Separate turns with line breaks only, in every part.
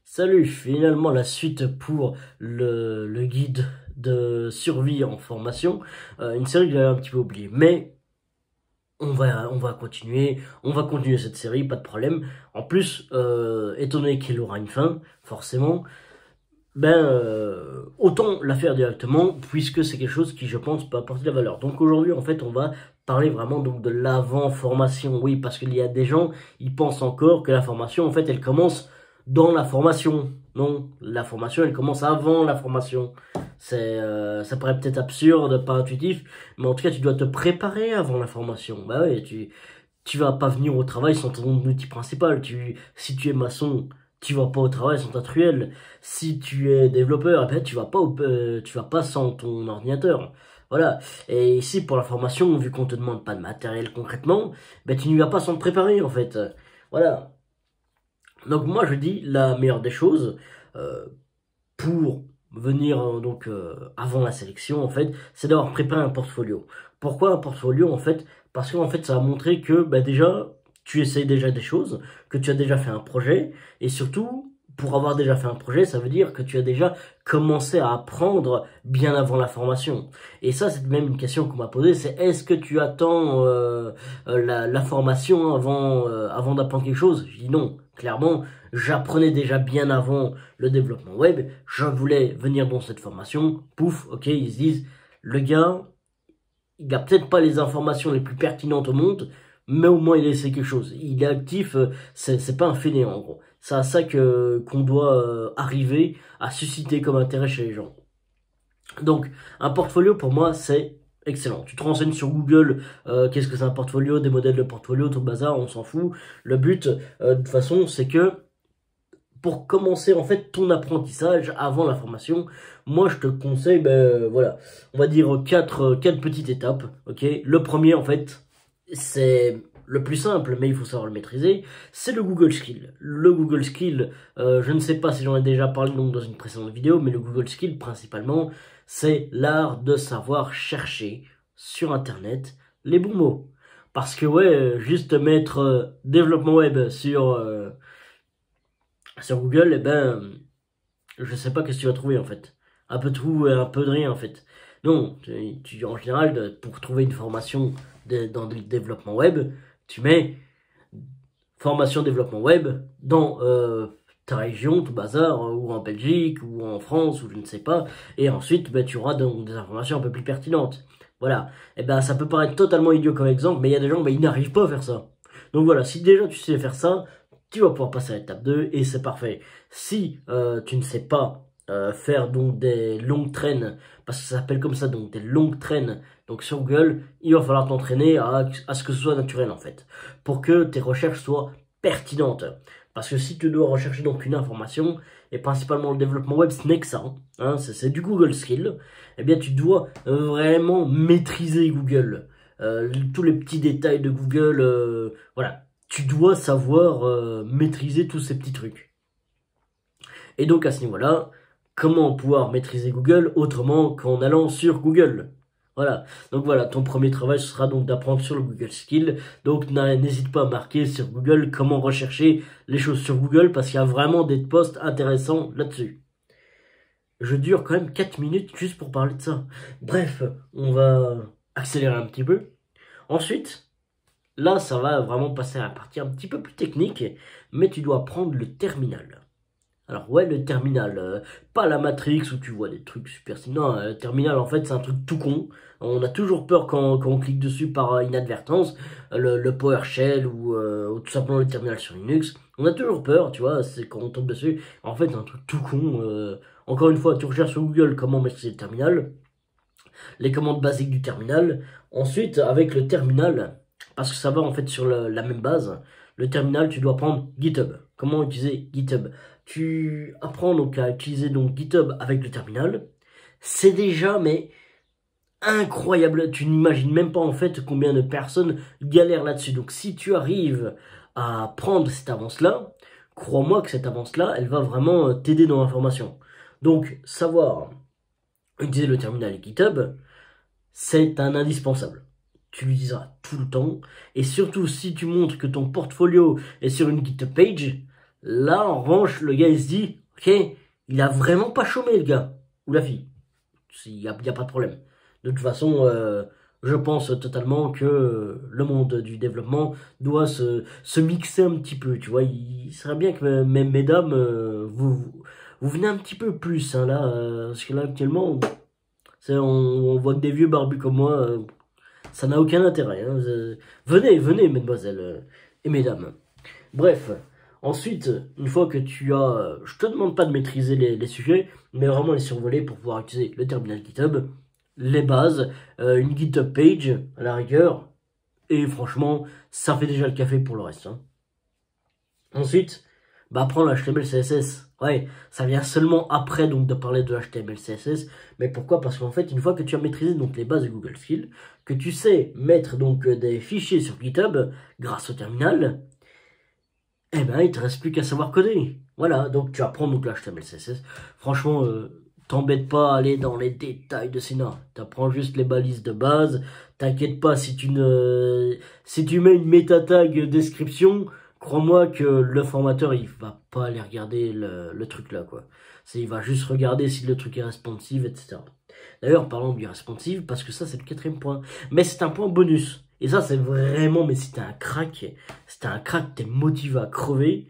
Salut, finalement la suite pour le guide de survie en formation, une série que j'avais un petit peu oubliée, mais on va continuer cette série, pas de problème. En plus, étant donné qu'elle aura une fin, forcément, autant la faire directement, puisque c'est quelque chose qui, je pense, peut apporter de la valeur. Donc aujourd'hui, en fait, on va parler vraiment donc de l'avant-formation. Oui, parce qu'il y a des gens, ils pensent encore que la formation, en fait, elle commence dans la formation. Non, la formation, elle commence avant la formation. Ça paraît peut-être absurde, pas intuitif, mais en tout cas, tu dois te préparer avant la formation. Bah oui, tu vas pas venir au travail sans ton outil principal. Si tu es maçon, tu vas pas au travail sans ta truelle. Si tu es développeur, eh ben, tu vas pas sans ton ordinateur. Voilà. Et ici, pour la formation, vu qu'on te demande pas de matériel concrètement, ben, tu n'y vas pas sans te préparer, en fait. Voilà. Donc, moi, je dis la meilleure des choses, euh, pour venir avant la sélection en fait, c'est d'avoir préparé un portfolio. Pourquoi un portfolio en fait? Parce qu'en fait ça va montrer que bah, déjà tu essayes déjà des choses, que tu as déjà fait un projet et surtout pour avoir déjà fait un projet, ça veut dire que tu as déjà commencé à apprendre bien avant la formation. Et ça, c'est même une question qu'on m'a posée, c'est est-ce que tu attends la formation avant d'apprendre quelque chose? Je dis non, clairement, j'apprenais déjà bien avant le développement web, je voulais venir dans cette formation, pouf, ok, ils se disent, le gars, il n'a peut-être pas les informations les plus pertinentes au monde, mais au moins il essaie quelque chose. Il est actif, c'est pas un fainéant en gros. C'est à ça qu'on doit arriver à susciter comme intérêt chez les gens. Donc, un portfolio pour moi, c'est excellent. Tu te renseignes sur Google, qu'est-ce que c'est un portfolio, des modèles de portfolio, tout le bazar, on s'en fout. Le but, de toute façon, c'est que pour commencer en fait ton apprentissage avant la formation, moi je te conseille, voilà, on va dire quatre petites étapes, ok. Le premier en fait, c'est le plus simple, mais il faut savoir le maîtriser, c'est le Google Skill. Le Google Skill, je ne sais pas si j'en ai déjà parlé donc dans une précédente vidéo, mais le Google Skill principalement, c'est l'art de savoir chercher sur Internet les bons mots. Parce que ouais, juste mettre développement web sur Google, eh ben, je sais pas qu'est-ce que tu vas trouver en fait. Un peu de tout et un peu de rien en fait. Non, en général, pour trouver une formation dans le développement web, tu mets formation développement web dans ta région, tout bazar, ou en Belgique, ou en France, ou je ne sais pas. Et ensuite, ben, tu auras donc des informations un peu plus pertinentes. Voilà. Et ben, ça peut paraître totalement idiot comme exemple, mais il y a des gens, ben, ils n'arrivent pas à faire ça. Donc voilà, si déjà tu sais faire ça, tu vas pouvoir passer à l'étape 2 et c'est parfait. Si tu ne sais pas faire donc des longues traînes, parce que ça s'appelle comme ça, donc des longues traînes, donc sur Google, il va falloir t'entraîner à ce que ce soit naturel en fait, pour que tes recherches soient pertinentes. Parce que si tu dois rechercher donc une information, et principalement le développement web, ce n'est que ça, hein, c'est du Google Skill, eh bien tu dois vraiment maîtriser Google. Tous les petits détails de Google, voilà, tu dois savoir maîtriser tous ces petits trucs. Et donc à ce niveau-là, comment pouvoir maîtriser Google autrement qu'en allant sur Google? Voilà, donc voilà, ton premier travail ce sera donc d'apprendre sur le Google Skill. Donc n'hésite pas à marquer sur Google comment rechercher les choses sur Google parce qu'il y a vraiment des posts intéressants là-dessus. Je dure quand même 4 minutes juste pour parler de ça. Bref, on va accélérer un petit peu. Ensuite, là, ça va vraiment passer à la partie un petit peu plus technique, mais tu dois prendre le terminal. Alors ouais, le terminal, pas la Matrix où tu vois des trucs super... Non, le terminal, en fait, c'est un truc tout con. On a toujours peur quand on clique dessus par inadvertance, le PowerShell ou tout simplement le terminal sur Linux. On a toujours peur, tu vois, c'est quand on tombe dessus. En fait, c'est un truc tout con. Encore une fois, tu recherches sur Google comment maîtriser le terminal, les commandes basiques du terminal. Ensuite, avec le terminal, parce que ça va en fait sur la même base, le terminal, tu dois prendre GitHub. Comment utiliser GitHub? Tu apprends donc à utiliser donc GitHub avec le terminal. C'est déjà, mais incroyable. Tu n'imagines même pas en fait combien de personnes galèrent là-dessus. Donc si tu arrives à prendre cette avance-là, crois-moi que cette avance-là, elle va vraiment t'aider dans l'information. Donc savoir utiliser le terminal et GitHub, c'est un indispensable. Tu l'utiliseras tout le temps. Et surtout, si tu montres que ton portfolio est sur une GitHub page, Là, en revanche, le gars, il se dit, ok, il a vraiment pas chômé, le gars, ou la fille. Il y a pas de problème. De toute façon, je pense totalement que le monde du développement doit se mixer un petit peu, tu vois. Il serait bien que, mesdames, vous venez un petit peu plus, hein, là, parce que là, actuellement, on voit que des vieux barbus comme moi, ça n'a aucun intérêt, hein. Venez, mesdemoiselles et mesdames. Bref, ensuite, une fois que tu as... je te demande pas de maîtriser les sujets, mais vraiment les survoler pour pouvoir utiliser le terminal GitHub, les bases, une GitHub page, à la rigueur, et franchement, ça fait déjà le café pour le reste, hein. Ensuite, bah apprends le HTML, CSS. Ouais, ça vient seulement après donc de parler de HTML, CSS. Mais pourquoi? Parce qu'en fait, une fois que tu as maîtrisé donc les bases de Google Skills, que tu sais mettre donc des fichiers sur GitHub grâce au terminal, eh ben il te reste plus qu'à savoir coder. Voilà, donc tu apprends donc l'HTML, CSS. Franchement, t'embête pas à aller dans les détails de Sina. T'apprends juste les balises de base. T'inquiète pas si tu mets une méta tag description. Crois-moi que le formateur, il va pas aller regarder le truc là, quoi. Il va juste regarder si le truc est responsive, etc. D'ailleurs, parlons du responsive, parce que ça, c'est le 4e point. Mais c'est un point bonus. Et ça, c'est vraiment, mais si t'es un crack, t'es motivé à crever,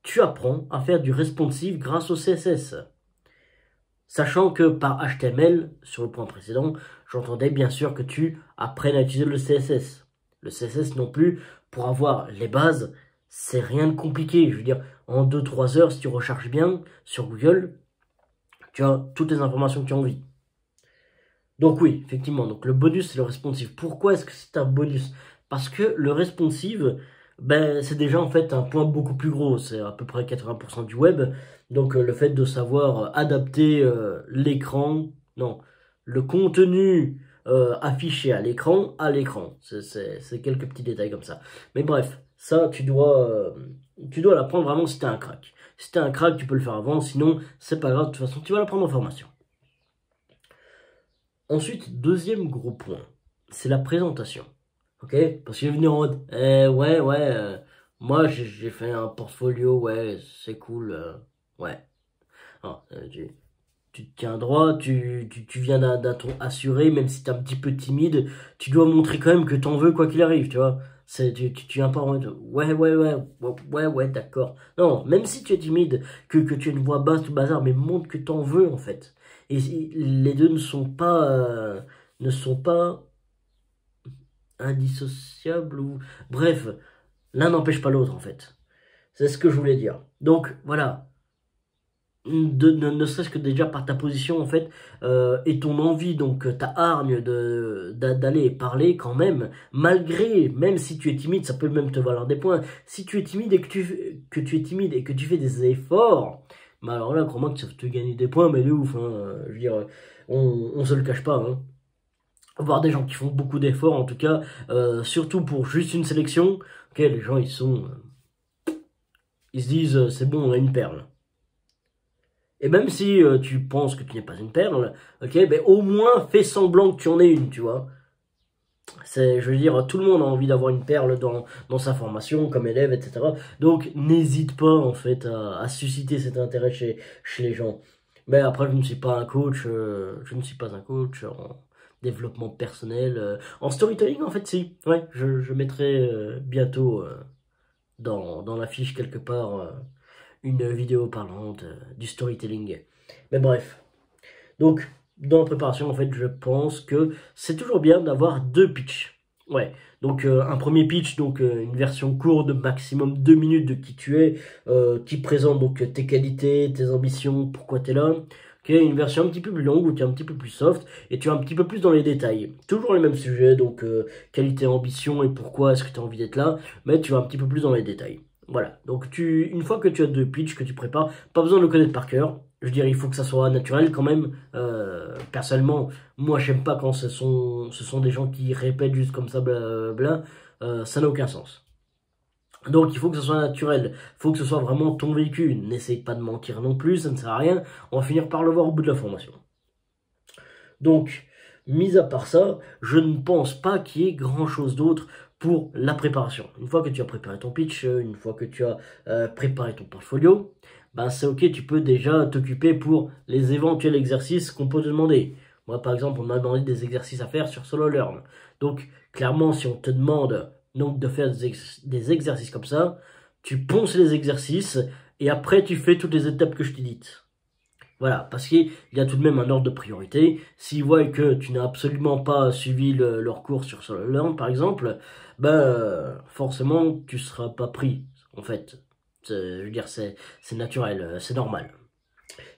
tu apprends à faire du responsive grâce au CSS. Sachant que par HTML, sur le point précédent, j'entendais bien sûr que tu apprennes à utiliser le CSS. Le CSS non plus, pour avoir les bases, c'est rien de compliqué. Je veux dire, en 2-3 heures, si tu recherches bien sur Google, tu as toutes les informations que tu as envie. Donc oui, effectivement, donc le bonus, c'est le responsive. Pourquoi est-ce que c'est un bonus? Parce que le responsive, ben, c'est déjà en fait un point beaucoup plus gros. C'est à peu près 80% du web. Donc le fait de savoir adapter l'écran, non, le contenu affiché à l'écran, c'est quelques petits détails comme ça. Mais bref, ça, tu dois l'apprendre vraiment si t'es un crack. Si t'es un crack, tu peux le faire avant, sinon, c'est pas grave, de toute façon, tu vas l'apprendre en formation. Ensuite, deuxième gros point, c'est la présentation. Ok? Parce qu'il est venu en mode, moi j'ai fait un portfolio, ouais, c'est cool, ouais. Ah, tu te tiens droit, tu viens d'un ton assuré, même si t'es un petit peu timide, tu dois montrer quand même que t'en veux quoi qu'il arrive, tu vois. Tu viens pas en mode, ouais, d'accord. Non, même si tu es timide, que tu as une voix basse, tout bazar, mais montre que t'en veux, en fait. Et les deux ne sont pas indissociables ou... Bref, l'un n'empêche pas l'autre, en fait. C'est ce que je voulais dire. Donc, voilà. Ne serait-ce que déjà par ta position en fait et ton envie donc ta hargne d'aller parler quand même même si tu es timide, ça peut même te valoir des points. Si tu es timide et que tu fais des efforts, bah alors là crois-moi que ça va te gagner des points, mais de ouf, hein. Je veux dire, on se le cache pas, hein. Voir des gens qui font beaucoup d'efforts en tout cas, surtout pour juste une sélection, ok, les gens ils se disent c'est bon, on a une perle. Et même si tu penses que tu n'es pas une perle, ok, ben au moins fais semblant que tu en es une, tu vois. Je veux dire, tout le monde a envie d'avoir une perle dans sa formation, comme élève, etc. Donc n'hésite pas en fait à susciter cet intérêt chez les gens. Mais après, je ne suis pas un coach, en développement personnel, en storytelling en fait, si. Ouais, je mettrai bientôt dans la fiche quelque part une vidéo parlante du storytelling. Mais bref. Donc, dans la préparation, en fait, je pense que c'est toujours bien d'avoir 2 pitchs. Ouais. Donc, un premier pitch, donc une version courte de maximum 2 minutes de qui tu es, qui présente donc tes qualités, tes ambitions, pourquoi tu es là. Ok, une version un petit peu plus longue où tu es un petit peu plus soft et tu es un petit peu plus dans les détails. Toujours les mêmes sujets, donc qualité, ambition et pourquoi est-ce que tu as envie d'être là, mais tu vas un petit peu plus dans les détails. Voilà, donc une fois que tu as 2 pitchs que tu prépares, pas besoin de le connaître par cœur. Je dirais, il faut que ça soit naturel quand même. Personnellement, moi, j'aime pas quand ce sont des gens qui répètent juste comme ça, blablabla. Ça n'a aucun sens. Donc, il faut que ça soit naturel. Il faut que ce soit vraiment ton vécu. N'essaye pas de mentir non plus, ça ne sert à rien. On va finir par le voir au bout de la formation. Donc, mis à part ça, je ne pense pas qu'il y ait grand chose d'autre pour la préparation. Une fois que tu as préparé ton pitch, une fois que tu as préparé ton portfolio, ben c'est ok, tu peux déjà t'occuper pour les éventuels exercices qu'on peut te demander. Moi, par exemple, on m'a demandé des exercices à faire sur Solo Learn. Donc, clairement, si on te demande donc de faire des exercices comme ça, tu ponces les exercices et après, tu fais toutes les étapes que je t'ai dites. Voilà, parce qu'il y a tout de même un ordre de priorité. S'ils voient que tu n'as absolument pas suivi leur cours sur Solo Learn, par exemple, ben, forcément, tu seras pas pris, en fait. Je veux dire, c'est naturel, c'est normal.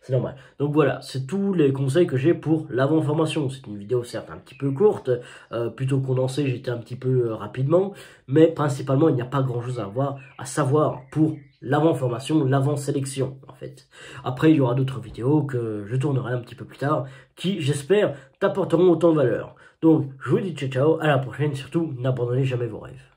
C'est normal. Donc voilà, c'est tous les conseils que j'ai pour l'avant-formation. C'est une vidéo certes un petit peu courte, plutôt condensée, j'étais un petit peu rapidement, mais principalement il n'y a pas grand-chose à savoir pour l'avant-formation, l'avant-sélection en fait. Après il y aura d'autres vidéos que je tournerai un petit peu plus tard, qui j'espère t'apporteront autant de valeur. Donc je vous dis ciao ciao, à la prochaine, surtout n'abandonnez jamais vos rêves.